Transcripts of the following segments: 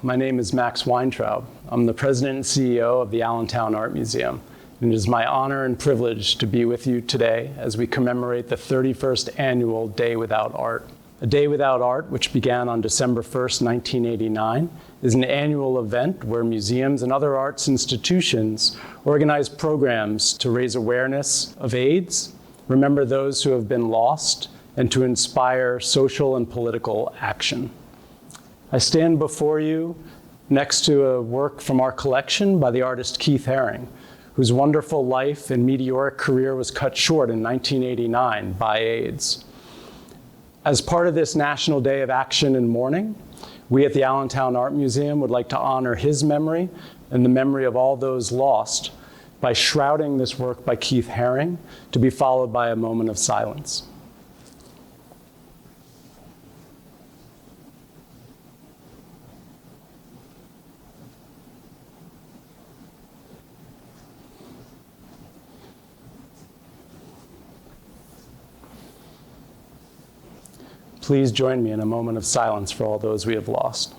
my name is Max Weintraub. I'm the president and CEO of the Allentown Art Museum, and it is my honor and privilege to be with you today as we commemorate the 31st annual Day Without Art. A Day Without Art, which began on December 1st, 1989, is an annual event where museums and other arts institutions organize programs to raise awareness of AIDS, remember those who have been lost, and to inspire social and political action. I stand before you next to a work from our collection by the artist Keith Haring, whose wonderful life and meteoric career was cut short in 1989 by AIDS. As part of this National Day of Action and Mourning, we at the Allentown Art Museum would like to honor his memory and the memory of all those lost by shrouding this work by Keith Haring, to be followed by a moment of silence. Please join me in a moment of silence for all those we have lost.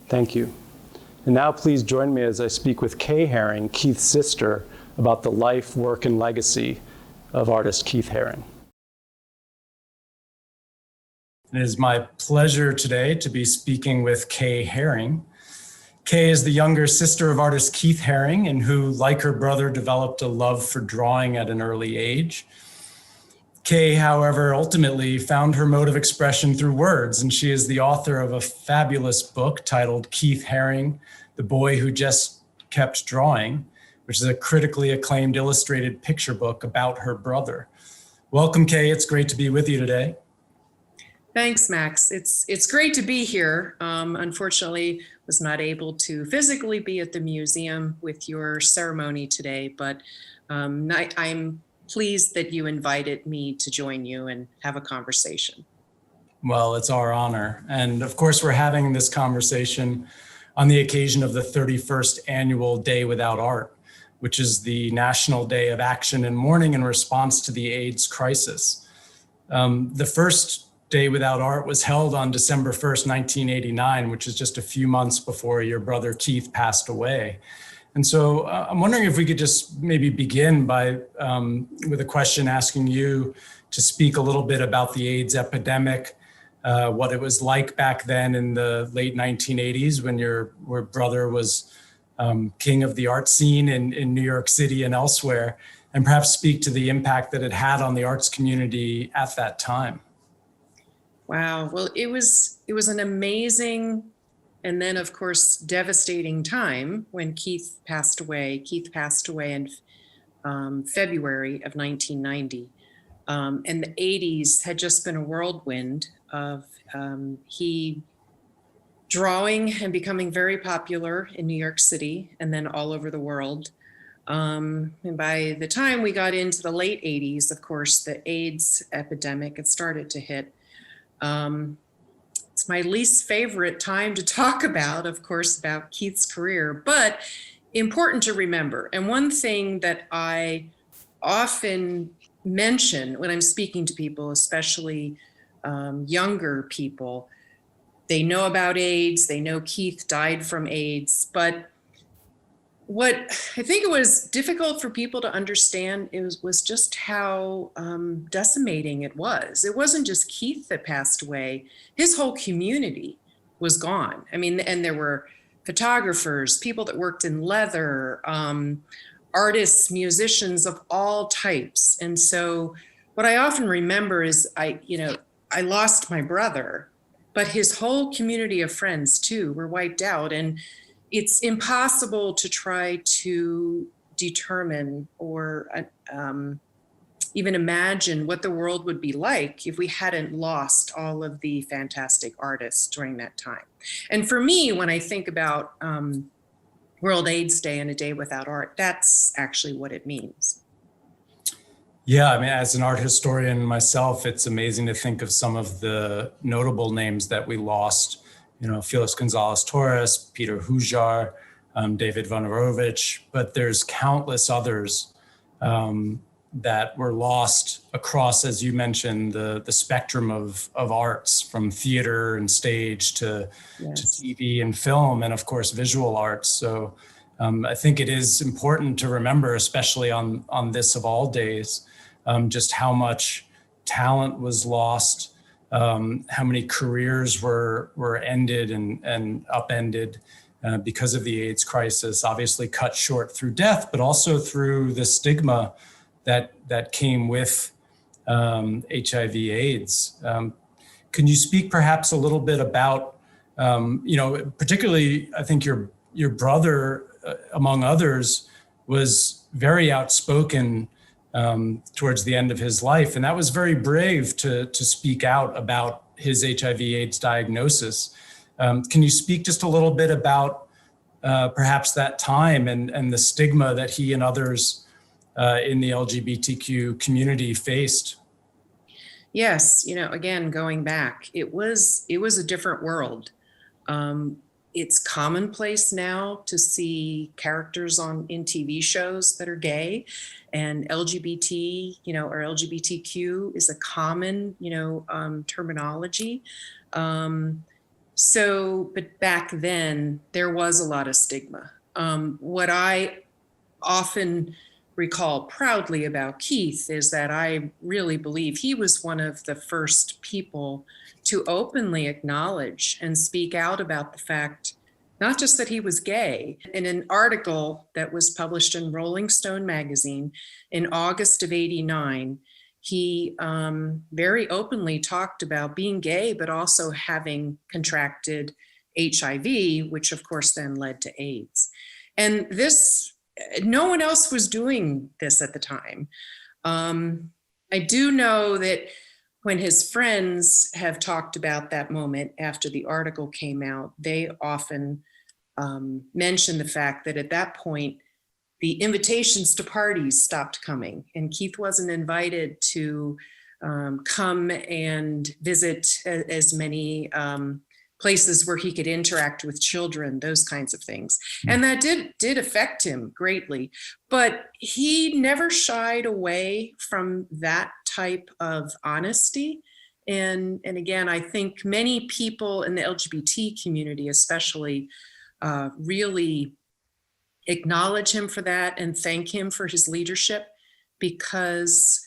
Thank you. And now please join me as I speak with Kay Haring, Keith's sister, about the life, work, and legacy of artist Keith Haring. It is my pleasure today to be speaking with Kay Haring. Kay is the younger sister of artist Keith Haring, and who, like her brother, developed a love for drawing at an early age. Kay, however, ultimately found her mode of expression through words, and she is the author of a fabulous book titled Keith Haring, The Boy Who Just Kept Drawing, which is a critically acclaimed illustrated picture book about her brother. Welcome, Kay. It's great to be with you today. Thanks, Max. It's great to be here. Unfortunately, was not able to physically be at the museum with your ceremony today, but I'm pleased that you invited me to join you and have a conversation. Well, it's our honor. And of course, we're having this conversation on the occasion of the 31st annual Day Without Art, which is the National Day of Action and Mourning in response to the AIDS crisis. The first Day Without Art was held on December 1st, 1989, which is just a few months before your brother Keith passed away. And so I'm wondering if we could just maybe begin by with a question asking you to speak a little bit about the AIDS epidemic, what it was like back then in the late 1980s when your brother was king of the art scene in New York City and elsewhere, and perhaps speak to the impact that it had on the arts community at that time. Wow. Well, it was an amazing and then, of course, devastating time when Keith passed away. Keith passed away in February of 1990. And the 80s had just been a whirlwind of he drawing and becoming very popular in New York City and then all over the world. And by the time we got into the late 80s, of course, the AIDS epidemic had started to hit. It's my least favorite time to talk about, of course, about Keith's career, but important to remember. And one thing that I often mention when I'm speaking to people, especially younger people, they know about AIDS, they know Keith died from AIDS, but what I think it was difficult for people to understand was just how decimating it was. It wasn't just Keith that passed away. His whole community was gone. I mean, and there were photographers, people that worked in leather, artists, musicians of all types. And so what I often remember is I lost my brother, but his whole community of friends too were wiped out. And it's impossible to try to determine or even imagine what the world would be like if we hadn't lost all of the fantastic artists during that time. And for me, when I think about World AIDS Day and a Day Without Art, that's actually what it means. Yeah, I mean, as an art historian myself, it's amazing to think of some of the notable names that we lost. Felix Gonzalez Torres, Peter Hujar, David Vonarovich, but there's countless others that were lost across, as you mentioned, the spectrum of arts, from theater and stage to TV and film, and of course, visual arts. So I think it is important to remember, especially on this of all days, just how much talent was lost, how many careers were ended and upended because of the AIDS crisis, obviously cut short through death, but also through the stigma that came with HIV/AIDS. Can you speak perhaps a little bit about, particularly, I think your brother, among others, was very outspoken towards the end of his life, and that was very brave to speak out about his HIV/AIDS diagnosis. Can you speak just a little bit about perhaps that time and the stigma that he and others in the LGBTQ community faced? Yes, again, going back, it was a different world. It's commonplace now to see characters in TV shows that are gay, and LGBT, or LGBTQ is a common, terminology. But back then there was a lot of stigma. What I often recall proudly about Keith is that I really believe he was one of the first people to openly acknowledge and speak out about the fact, not just that he was gay. In an article that was published in Rolling Stone magazine in August of '89, he very openly talked about being gay, but also having contracted HIV, which of course then led to AIDS. And no one else was doing this at the time. I do know that when his friends have talked about that moment after the article came out, they often mention the fact that at that point, the invitations to parties stopped coming, and Keith wasn't invited to come and visit as many places where he could interact with children, those kinds of things. And that did affect him greatly, but he never shied away from that type of honesty. And again, I think many people in the LGBT community especially really acknowledge him for that and thank him for his leadership, because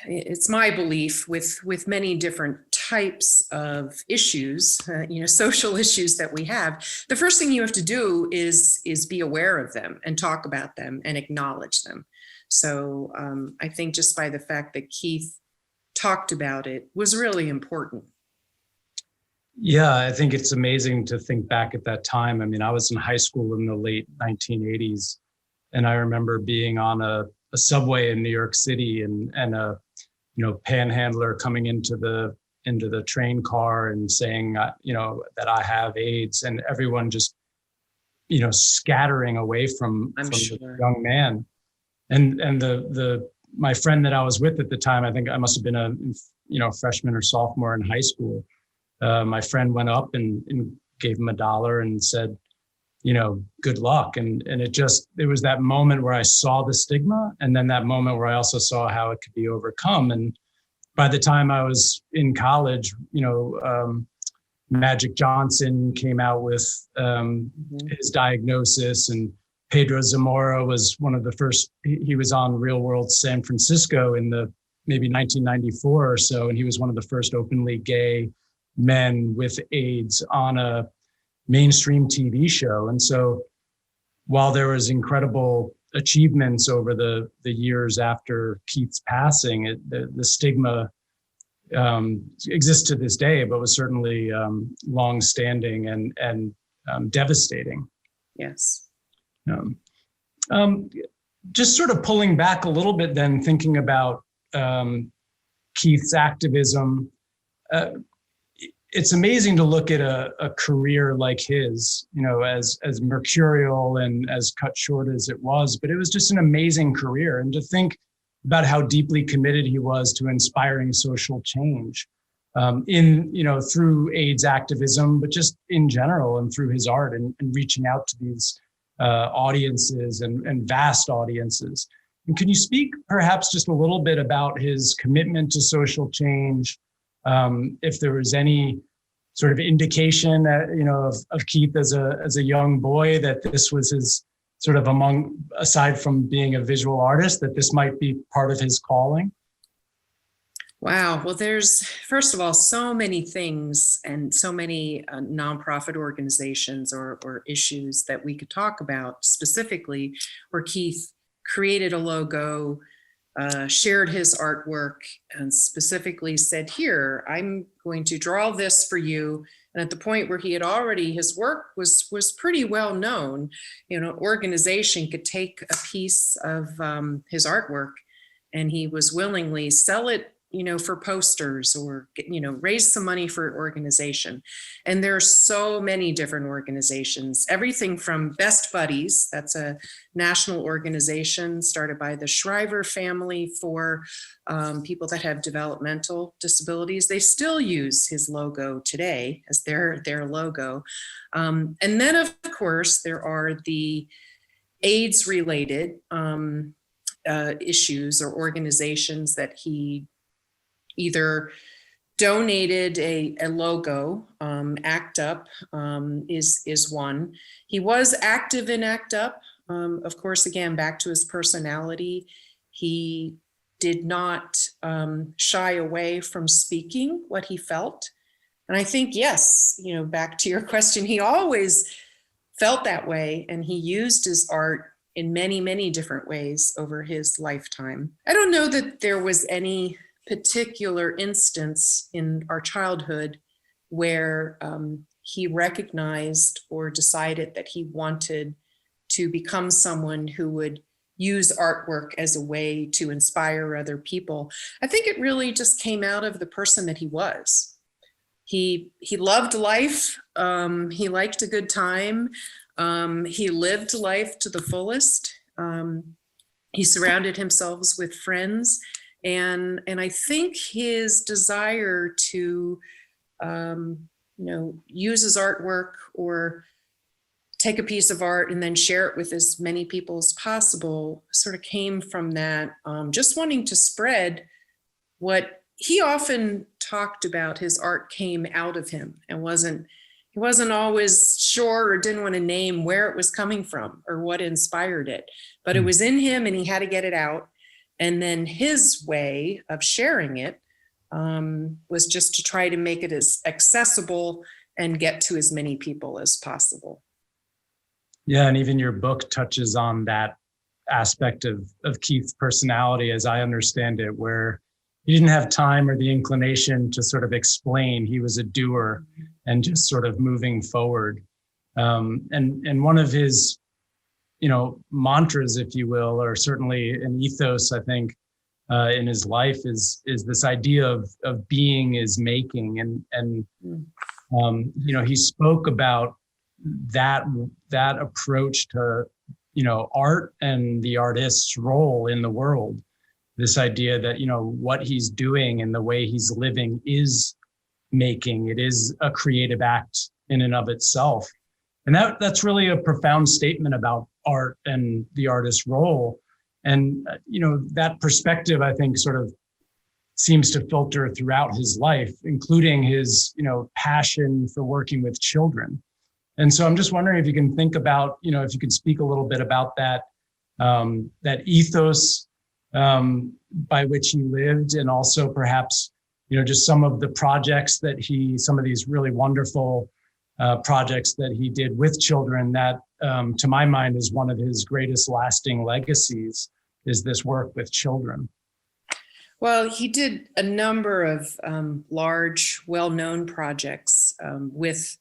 it's my belief with many different types of issues, social issues that we have, the first thing you have to do is be aware of them and talk about them and acknowledge them. So I think just by the fact that Keith talked about it was really important. Yeah, I think it's amazing to think back at that time. I mean, I was in high school in the late 1980s, and I remember being on a subway in New York City and a panhandler coming into the train car and saying that I have AIDS, and everyone just scattering away from Sure. the young man. And my friend that I was with at the time, I think I must have been a freshman or sophomore in high school. My friend went up and gave him $1 and said, good luck. And it was that moment where I saw the stigma, and then that moment where I also saw how it could be overcome. And by the time I was in college, Magic Johnson came out with his diagnosis, and Pedro Zamora was one of the first. He was on Real World San Francisco in maybe 1994 or so, and he was one of the first openly gay men with AIDS on a mainstream TV show. And so while there was incredible achievements over the years after Keith's passing, the stigma exists to this day, but was certainly long-standing. And devastating. Yes. Just sort of pulling back a little bit, then thinking about Keith's activism. It's amazing to look at a career like his, as mercurial and as cut short as it was, but it was just an amazing career. And to think about how deeply committed he was to inspiring social change through AIDS activism, but just in general and through his art and reaching out to these audiences and vast audiences. And can you speak perhaps just a little bit about his commitment to social change? If there was any sort of indication that, of Keith as a young boy, that this was his sort of aside from being a visual artist, that this might be part of his calling? Wow. Well, there's, first of all, so many things and so many nonprofit organizations or issues that we could talk about specifically where Keith created a logo, shared his artwork, and specifically said, here, I'm going to draw this for you. And at the point where he had already, his work was pretty well known, organization could take a piece of his artwork and he was willingly sell it, for posters or, raise some money for an organization. And there are so many different organizations, everything from Best Buddies, that's a national organization started by the Shriver family for people that have developmental disabilities. They still use his logo today as their logo. And then, of course, there are the AIDS related issues or organizations that he either donated a logo. ACT UP is one. He was active in ACT UP. Of course, again, back to his personality, he did not shy away from speaking what he felt. And I think, yes, back to your question, he always felt that way, and he used his art in many, many different ways over his lifetime. I don't know that there was any particular instance in our childhood where he recognized or decided that he wanted to become someone who would use artwork as a way to inspire other people. I think it really just came out of the person that he was. He loved life. He liked a good time. He lived life to the fullest. He surrounded himself with friends. And I think his desire to, use his artwork or take a piece of art and then share it with as many people as possible sort of came from that, just wanting to spread what he often talked about. His art came out of him and he wasn't always sure or didn't want to name where it was coming from or what inspired it, but it was in him and he had to get it out. And then his way of sharing it was just to try to make it as accessible and get to as many people as possible. Yeah, and even your book touches on that aspect of Keith's personality, as I understand it, where he didn't have time or the inclination to sort of explain. He was a doer and just sort of moving forward. And one of his mantras, if you will, or certainly an ethos, I think, in his life is this idea of being is making. And he spoke about that approach to, art and the artist's role in the world. This idea that, what he's doing and the way he's living is making. It is a creative act in and of itself. And that's really a profound statement about art and the artist's role. And, that perspective, I think, sort of seems to filter throughout his life, including his, passion for working with children. And so I'm just wondering if you can think about, if you could speak a little bit about that ethos by which he lived, and also perhaps, just some of the projects some of these really wonderful projects that he did with children that, to my mind, is one of his greatest lasting legacies, is this work with children. Well, he did a number of large, well-known projects with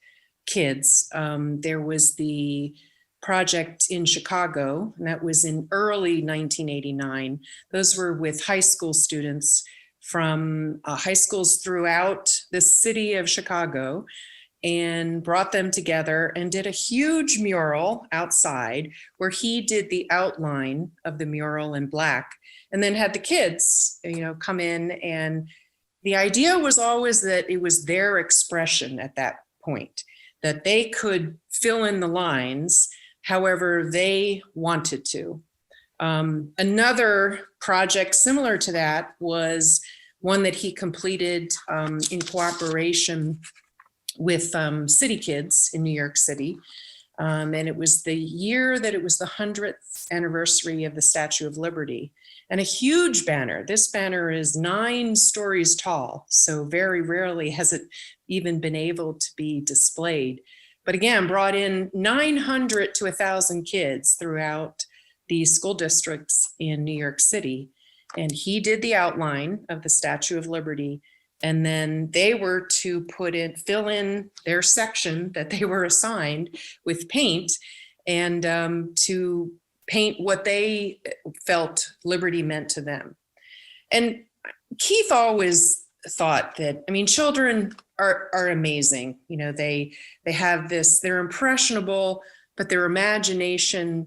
kids. There was the project in Chicago, and that was in early 1989. Those were with high school students from high schools throughout the city of Chicago, and brought them together and did a huge mural outside where he did the outline of the mural in black, and then had the kids, come in. And the idea was always that it was their expression at that point, that they could fill in the lines however they wanted to. Another project similar to that was one that he completed in cooperation with City Kids in New York City. And it was the year that it was the 100th anniversary of the Statue of Liberty. And a huge banner. This banner is 9 stories tall, so very rarely has it even been able to be displayed. But again, brought in 900 to 1,000 kids throughout the school districts in New York City. And he did the outline of the Statue of Liberty. And then they were to fill in their section that they were assigned with paint, and to paint what they felt liberty meant to them. And Keith always thought that, children are amazing. They have this, they're impressionable, but their imagination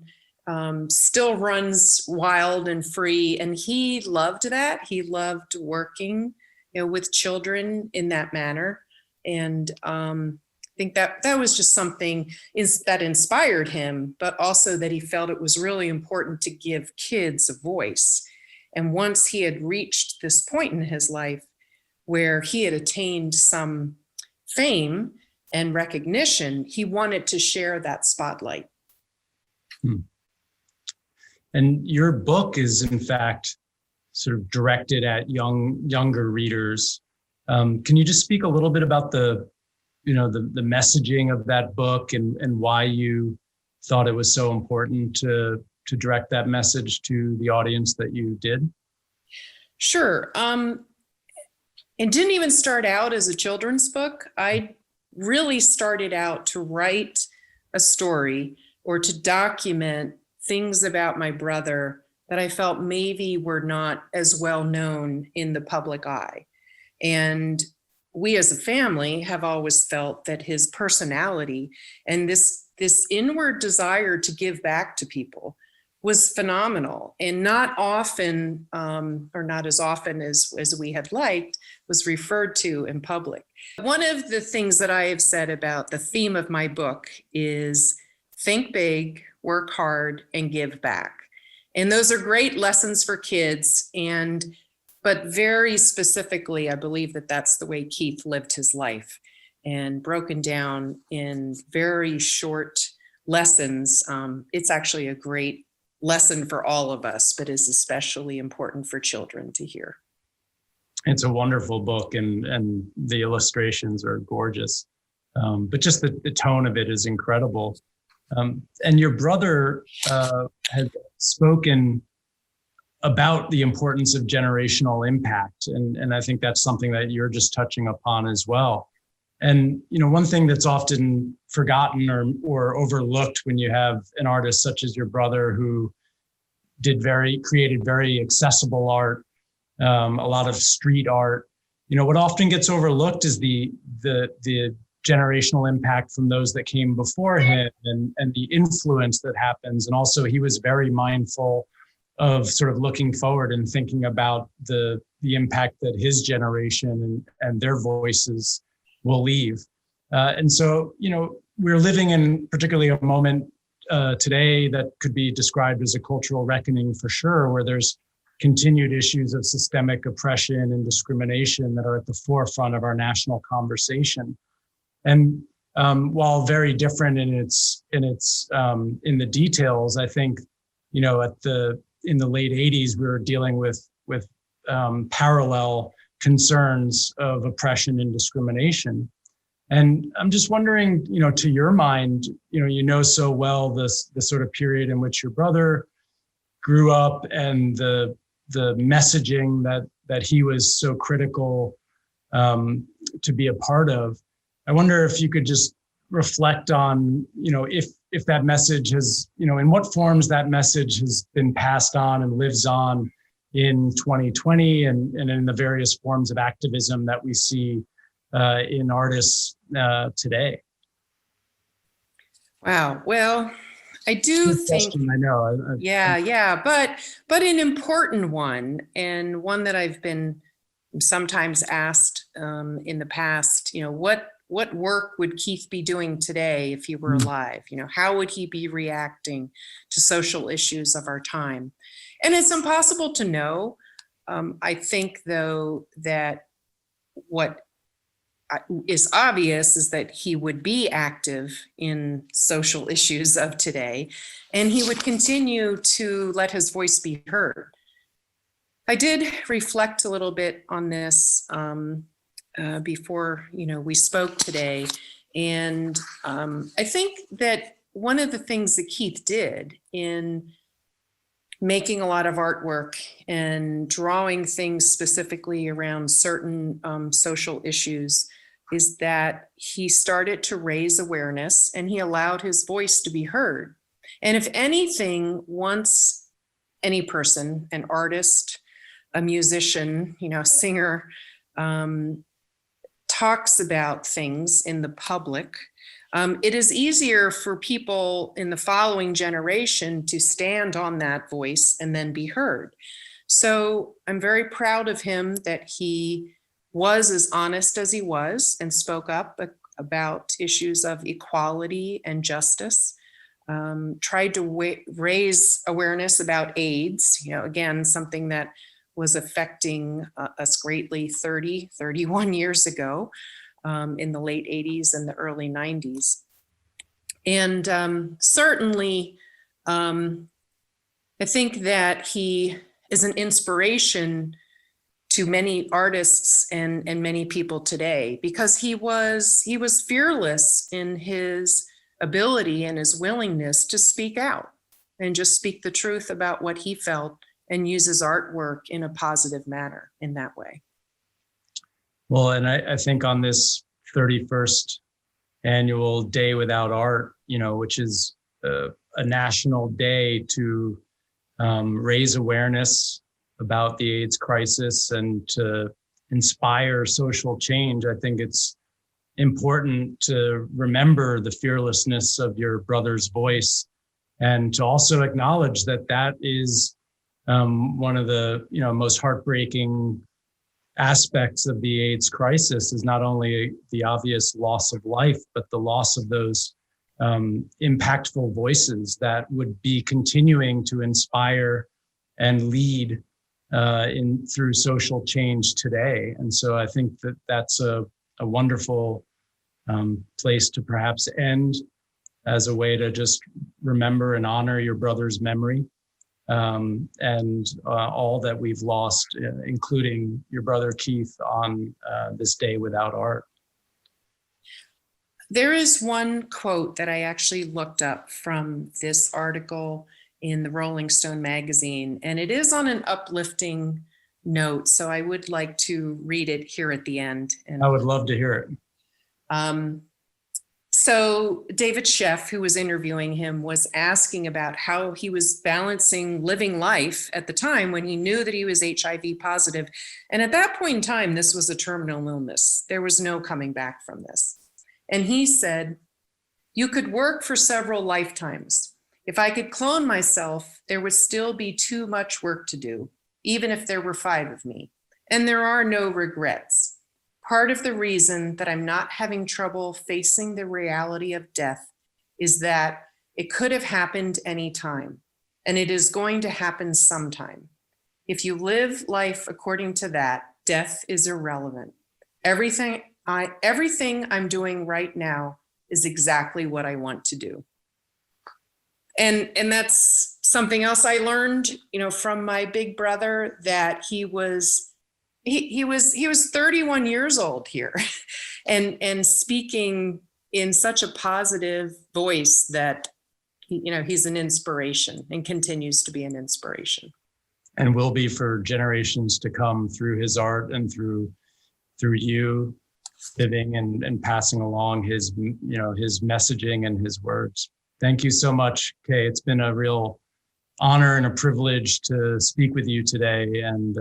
still runs wild and free. And he loved that. He loved working, with children in that manner. And I think that was just something that inspired him, but also that he felt it was really important to give kids a voice. And once he had reached this point in his life where he had attained some fame and recognition, he wanted to share that spotlight. And your book is, in fact, sort of directed at younger readers. Can you just speak a little bit about the messaging of that book and why you thought it was so important to direct that message to the audience that you did? Sure. It didn't even start out as a children's book. I really started out to write a story or to document things about my brother that I felt maybe were not as well known in the public eye. And we as a family have always felt that his personality and this inward desire to give back to people was phenomenal, and not often, or not as often as we had liked, was referred to in public. One of the things that I have said about the theme of my book is think big, work hard, and give back. And those are great lessons for kids, but very specifically, I believe that that's the way Keith lived his life, and broken down in very short lessons. It's actually a great lesson for all of us, but is especially important for children to hear. It's a wonderful book, and the illustrations are gorgeous. But just the tone of it is incredible. And your brother has spoken about the importance of generational impact. And I think that's something that you're just touching upon as well. And, one thing that's often forgotten or overlooked when you have an artist such as your brother who created very accessible art, a lot of street art, what often gets overlooked is the generational impact from those that came before him and the influence that happens. And also he was very mindful of sort of looking forward and thinking about the impact that his generation and their voices will leave. And so, we're living in particularly a moment today that could be described as a cultural reckoning for sure, where there's continued issues of systemic oppression and discrimination that are at the forefront of our national conversation. And while very different in the details, I think, in the late 80s, we were dealing with parallel concerns of oppression and discrimination. And I'm just wondering, to your mind, so well the sort of period in which your brother grew up and the messaging that he was so critical to be a part of. I wonder if you could just reflect on, if that message has, in what forms that message has been passed on and lives on in 2020 and in the various forms of activism that we see in artists today. Wow. Well, I do Good think, question, I know. yeah, but an important one, and one that I've been sometimes asked in the past, what work would Keith be doing today if he were alive? How would he be reacting to social issues of our time? And it's impossible to know. I think, though, that what is obvious is that he would be active in social issues of today, and he would continue to let his voice be heard. I did reflect a little bit on this before we spoke today, and I think that one of the things that Keith did in making a lot of artwork and drawing things specifically around certain social issues is that he started to raise awareness and he allowed his voice to be heard. And if anything, once any person, an artist, a musician, singer, talks about things in the public, it is easier for people in the following generation to stand on that voice and then be heard. So I'm very proud of him that he was as honest as he was and spoke up about issues of equality and justice, tried to raise awareness about AIDS, again, something that was affecting us greatly 31 years ago. In the late 80s and the early 90s. And certainly, I think that he is an inspiration to many artists and many people today, because he was fearless in his ability and his willingness to speak out and just speak the truth about what he felt and use his artwork in a positive manner in that way. Well, and I think on this 31st annual Day Without Art, which is a national day to raise awareness about the AIDS crisis and to inspire social change, I think it's important to remember the fearlessness of your brother's voice and to also acknowledge that that is one of the most heartbreaking aspects of the AIDS crisis is not only the obvious loss of life, but the loss of those impactful voices that would be continuing to inspire and lead through social change today. And so I think that that's a wonderful place to perhaps end as a way to just remember and honor your brother's memory. And all that we've lost, including your brother Keith, on this Day Without Art. There is one quote that I actually looked up from this article in the Rolling Stone magazine, and it is on an uplifting note, so I would like to read it here at the end. And I would love to hear it. So David Sheff, who was interviewing him, was asking about how he was balancing living life at the time when he knew that he was HIV positive. And at that point in time, this was a terminal illness. There was no coming back from this. And he said, "You could work for several lifetimes. If I could clone myself, there would still be too much work to do, even if there were 5 of me. And there are no regrets. Part of the reason that I'm not having trouble facing the reality of death is that it could have happened anytime, and it is going to happen sometime. If you live life according to that, death is irrelevant. Everything I'm doing right now is exactly what I want to do." And that's something else I learned, from my big brother, that he was 31 years old here and speaking in such a positive voice that, he's an inspiration and continues to be an inspiration. And will be for generations to come through his art and through you. living and passing along his, his messaging and his words. Thank you so much, Kay. It's been a real honor and a privilege to speak with you today, and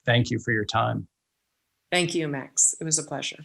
thank you for your time. Thank you, Max. It was a pleasure.